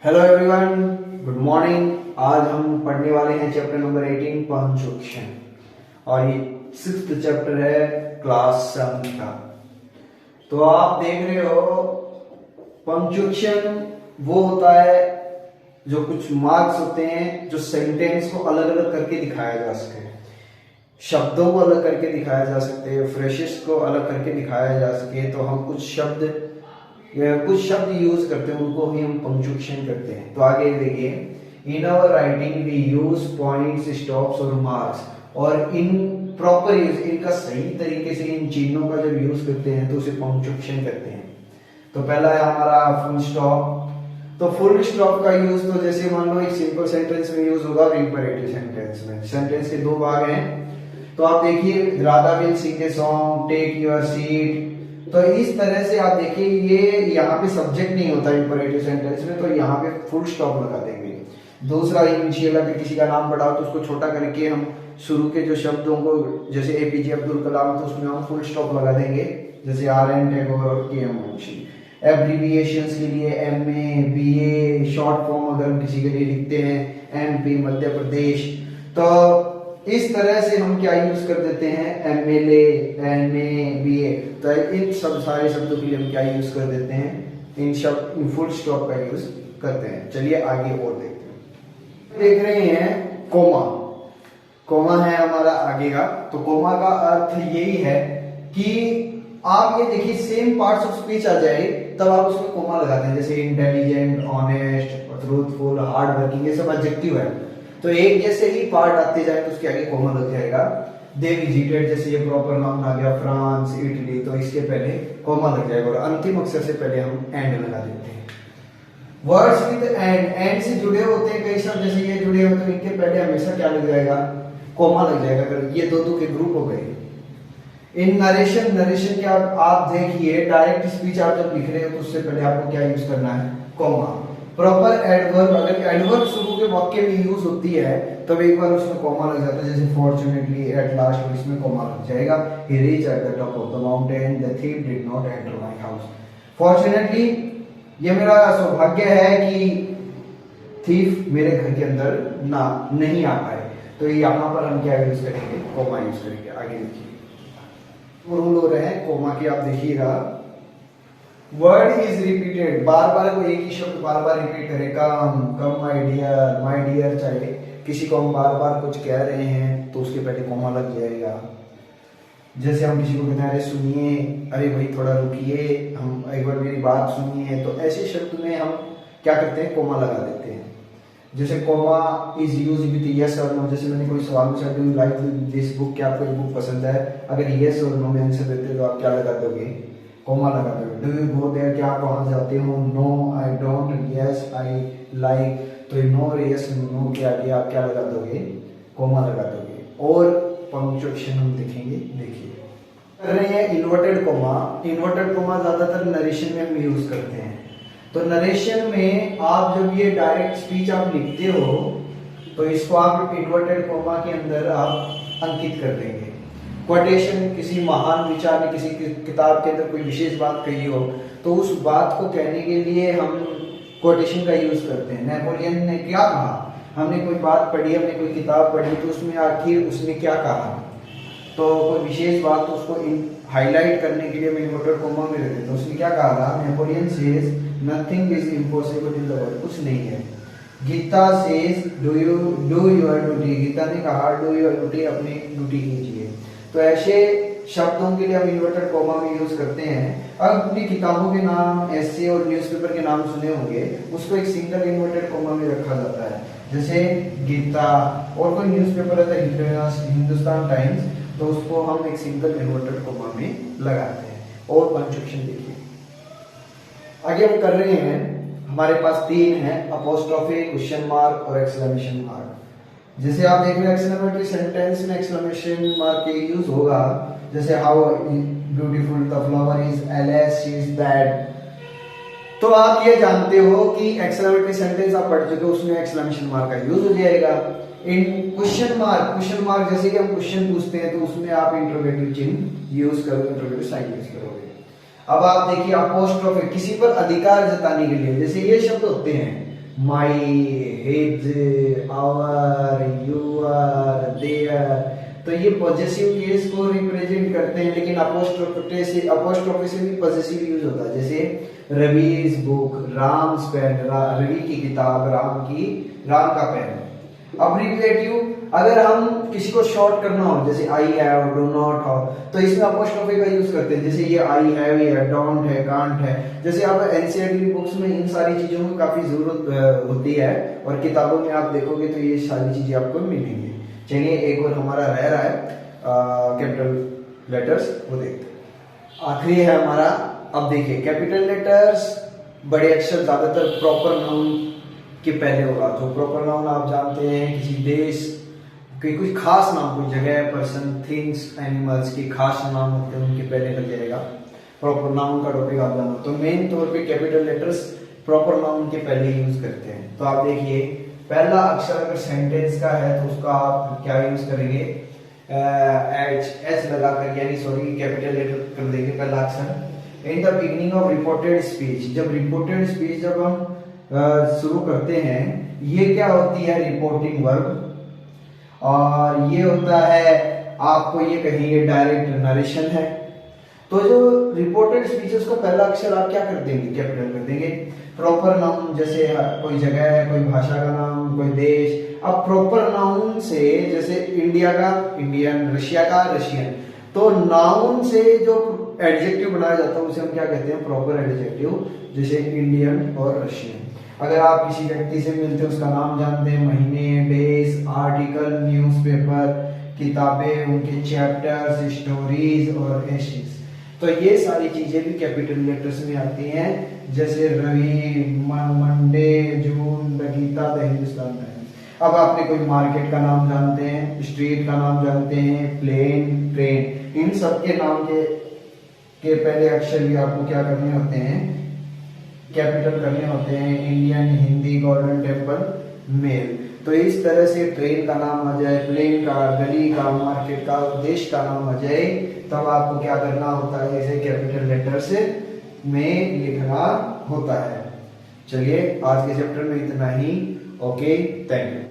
Hello everyone, good morning. आज हम पढ़ने वाले हैं चैप्टर नंबर 18 पंक्चुएशन और ये सिक्स्थ चैप्टर है क्लास 7 का। तो आप देख रहे हो पंक्चुएशन वो होता है जो कुछ मार्क्स होते हैं जो सेंटेंस को अलग अलग करके दिखाया जा सके, शब्दों को अलग करके दिखाया जा सकते हैं, फ्रेजेस को अलग करके दिखाया जा सके। तो हम कुछ शब्द यूज करते हैं, उनको ही हम पंक्चुएशन करते हैं। तो आगे देखिए, in our writing we use points, stops और मार्क्स। और इन प्रॉपर यूज, इनका सही तरीके से इन चिन्हों का जब यूज करते हैं तो उसे पंक्चुएशन करते हैं। तो पहला है हमारा फुल स्टॉप। तो फुल स्टॉप का यूज तो जैसे मान लो एक सिंपल सेंटेंस में यूज होगा और इंपरेटिव सेंटेंस में। सेंटेंस के दो भाग हैं। तो आप देखिए, Radha will sing a song, take your seat. तो इस तरह से आप देखिए, ये यहाँ पे सब्जेक्ट नहीं होता इंपरेटिव सेंटेंस में, तो यहाँ पे फुल स्टॉप लगा देंगे। दूसरा इनिशियल, अगर किसी का नाम बढ़ाओ तो उसको छोटा करके हम शुरू के जो शब्दों को, जैसे एपीजे अब्दुल कलाम, तो उसमें हम फुल स्टॉप लगा देंगे, जैसे आर.एन. टैगोर और के.एम. मुंशी। एब्रीविएशंस के लिए एमए, बीए, शॉर्ट फॉर्म अगर हम किसी के लिए लिखते हैं, एमपी, मध्य प्रदेश। तो इस तरह से हम क्या यूज कर देते हैं, एमएलए, एमए, बीए। तो इन सब सारे शब्दों के लिए हम क्या यूज कर देते हैं, इन फुल स्टॉप का यूज करते हैं। चलिए आगे और देखते हैं। देख रहे हैं कोमा। कोमा है हमारा आगे का। तो कोमा का अर्थ यही है कि आप ये देखिए, सेम पार्ट्स ऑफ स्पीच आ जाए तब आप उसमें कोमा लगाते हैं, जैसे intelligent, honest, truthful, hard working, ये सब एडजेक्टिव है। तो एक जैसे ही पार्ट आते जाए तो उसके आगे कोमा लग जाएगा। दे विजिटेड, जैसे ये प्रॉपर नाउन आ गया, फ्रांस, इटली, तो इसके पहले कोमा लग जाएगा और अंतिम अक्षर से पहले हम एंड लगा देते हैं। वर्ड्स विद एंड से जुड़े होते हैं कई शब्द, जैसे ये जुड़े होते हैं, इनके पहले हमेशा क्या लग जाएगा, कोमा लग जाएगा। अगर ये दो के ग्रुप हो गए। इन नरेशन के आप देखिए, डायरेक्ट स्पीच आप जब लिख रहे हो तो उससे पहले आपको क्या यूज करना है, कोमा। प्रॉपर एडवर्ब, अगर एडवर्ब शुरू के वाक्य में यूज होती है तब एक बार उसमें कोमा लग जाता है, जैसे फॉर्चुनेटली, एट लास्ट, और इसमें कोमा लग जाएगा। He reach at the top of the mountain, the thief did not enter my house. Fortunately, ये मेरा सौभाग्य है कि थीफ मेरे घर के अंदर नहीं आ पाए। तो यहाँ पर हम क्या यूज करेंगे, कोमा यूज करेंगे। आगे देखिए, रूल हो रहे हैं कोमा की, आप देखिएगा। वर्ड इज रिपीटेड, बार बार कोई एक ही शब्द बार बार रिपीट करे, कम माय डियर, चाहे किसी को हम बार बार कुछ कह रहे हैं तो उसके पहले कोमा लग जाएगा। जैसे हम किसी को कहते हैं, अरे सुनिए, अरे भाई थोड़ा रुकिए, हम एक बार मेरी बात सुनिए, तो ऐसे शब्द में हम क्या करते हैं, कोमा लगा देते हैं। जैसे comma is use with yes और नो। जैसे मैंने कोई सवाल पूछा, do you like this book, क्या आपको ये बुक पसंद है, अगर यस और नो में आंसर देते तो आप क्या लगा दोगे, कोमा लगा दोगे। डू यू गो देयर, क्या आप वहां जाते हो, no I don't, yes I like. तो नो और यस नो के आगे आप क्या लगा दोगे, कोमा लगा दोगे। और पंक्चुएशन हम देखेंगे, देखिए कर रहे हैं इन्वर्टेड कोमा। इन्वर्टेड कोमा ज्यादातर नरेशन में हम यूज करते हैं। तो नरेशन में आप जब ये डायरेक्ट स्पीच आप लिखते हो तो इसको आप इन्वर्टेड कोमा के अंदर आप अंकित कर देंगे। क्वोटेशन, किसी महान विचार ने किसी किताब के अंदर कोई विशेष बात कही हो तो उस बात को कहने के लिए हम क्वोटेशन का यूज करते हैं। नेपोलियन ने क्या कहा, हमने कोई बात पढ़ी, हमने कोई किताब पढ़ी, तो उसमें आखिर उसने क्या कहा, तो कोई विशेष बात, तो उसको हाईलाइट करने के लिए मैं इन्वर्टेड कोमा में रखते। तो उसने क्या कहा था, Napoleon says nothing is impossible in the world, कुछ नहीं है। Gita says do your duty, Gita ने कहा डू योर ड्यूटी, अपनी ड्यूटी कीजिए। तो ऐसे शब्दों के लिए हम इन्वर्टेड कोमा में यूज करते हैं। अब अपनी किताबों के नाम, एसे और न्यूज़पेपर के नाम सुने होंगे, उसको एक सिंगल इन्वर्टेड कोमा में रखा जाता है। जैसे गीता, और कोई न्यूज़पेपर है हिंदुस्तान टाइम्स, तो उसको हम एक सिंगल इन्वर्टेड कोमा में लगाते हैं। और पंक्चुएशन देखिए, आगे हम कर रहे हैं, हमारे पास तीन है, अपोस्ट्रोफी, क्वेश्चन मार्क और एक्सक्लेमेशन मार्क। जैसे आप देख रहे हैं एक्सक्लेमेटरी सेंटेंस में एक्सक्लेमेशन मार्क के यूज होगा, जैसे how beautiful the flower is, LS she is that. तो आप ये जानते हो कि एक्सक्लेमेटरी सेंटेंस आप पढ़ चुके हो, उसमें एक्सक्लेमेशन मार्क का यूज हो जाएगा। इन क्वेश्चन मार्क जैसे कि हम क्वेश्चन पूछते हैं तो उसमें आप इंटरोगेटिव चिन्ह यूज करोगे, इंटरोगेटिव साइन यूज करोगे। अब आप देखिए अपोस्ट्रोफी, किसी पर अधिकार जताने के लिए, जैसे ये शब्द होते हैं माई, हिज, आवर, यूर, देयर। तो ये पॉजेसिव केस को रिप्रेजेंट करते हैं, लेकिन अपोस्ट्रोफी से भी पॉजेसिव यूज होता है। जैसे रवीज बुक, राम्स पेन, रवि की किताब, राम का पेन। अब्रीविएटिव, अगर हम किसी को शॉर्ट करना हो, जैसे I have, do not have, तो इसमें अपोस्ट्रोफी का यूज करते हैं। जैसे ये आई हैव है, डोंट है, कांट है। जैसे आप एनसीईआरटी बुक्स में इन सारी चीजों की काफी जरूरत होती है, और किताबों में आप देखोगे तो ये सारी चीजें आपको मिलेंगी। चलिए एक और हमारा रह रहा है कैपिटल लेटर्स, वो देखते हैं। आखिरी है हमारा। अब देखिए कैपिटल लेटर्स, बड़े अक्षर ज्यादातर प्रॉपर नाउन के पहले होगा। तो प्रॉपर नाउन आप जानते हैं, किसी देश के कोई खास नाम, कोई जगह, पर्सन, थिंग्स, एनिमल्स के खास नाम होते हैं, उनके पहले लग जाएगा। प्रॉपर नाउन का टॉपिक आप जानते हो। तो मेन तौर पे कैपिटल लेटर्स प्रॉपर नाउन के पहले यूज करते हैं। तो आप देखिए पहला अक्षर अगर सेंटेंस का है तो उसका आप क्या यूज करेंगे, एच लगा कर, यानी सॉरी कैपिटल लेटर कर देंगे पहला अक्षर। In the beginning of reported speech, जब रिपोर्टेड स्पीच जब हम शुरू करते हैं, ये क्या होती है, रिपोर्टिंग वर्ब। और ये होता है, आपको ये कहेंगे डायरेक्ट नरेशन है। तो जो रिपोर्टेड स्पीचेस का पहला अक्षर आप क्या कर देंगे, कैपिटल कर देंगे। प्रॉपर नाउन, जैसे कोई जगह है, कोई भाषा का नाम, कोई देश। अब प्रॉपर नाउन से, जैसे इंडिया का इंडियन, रशिया का रशियन, तो नाउन से जो एडजेक्टिव बनाया जाता है उसे हम क्या कहते हैं, प्रॉपर एडजेक्टिव। जैसे इंडियन और रशियन। अगर आप किसी व्यक्ति से मिलते हैं, उसका नाम जानते हैं, महीने, डेज, आर्टिकल, न्यूज़पेपर, किताबें, उनके चैप्टर्स, स्टोरीज और एसेज, तो ये सारी चीजें भी कैपिटल लेटर्स में आती हैं। जैसे Ravi, Monday, June, the Gita, the Hindustan Times. अब आपने कोई मार्केट का नाम जानते हैं, स्ट्रीट का नाम जानते हैं, प्लेन, ट्रेन, इन सब के नाम के पहले अक्षर भी आपको क्या करने होते हैं, कैपिटल करने होते हैं। Indian, Hindi, Golden Temple, mail. तो इस तरह से ट्रेन का नाम आ जाए, प्लेन का, गली का, मार्केट का, देश का नाम आ जाए, तब आपको क्या करना होता है, इसे कैपिटल लेटर से में लिखना होता है। चलिए आज के चैप्टर में इतना ही। Okay, thank you.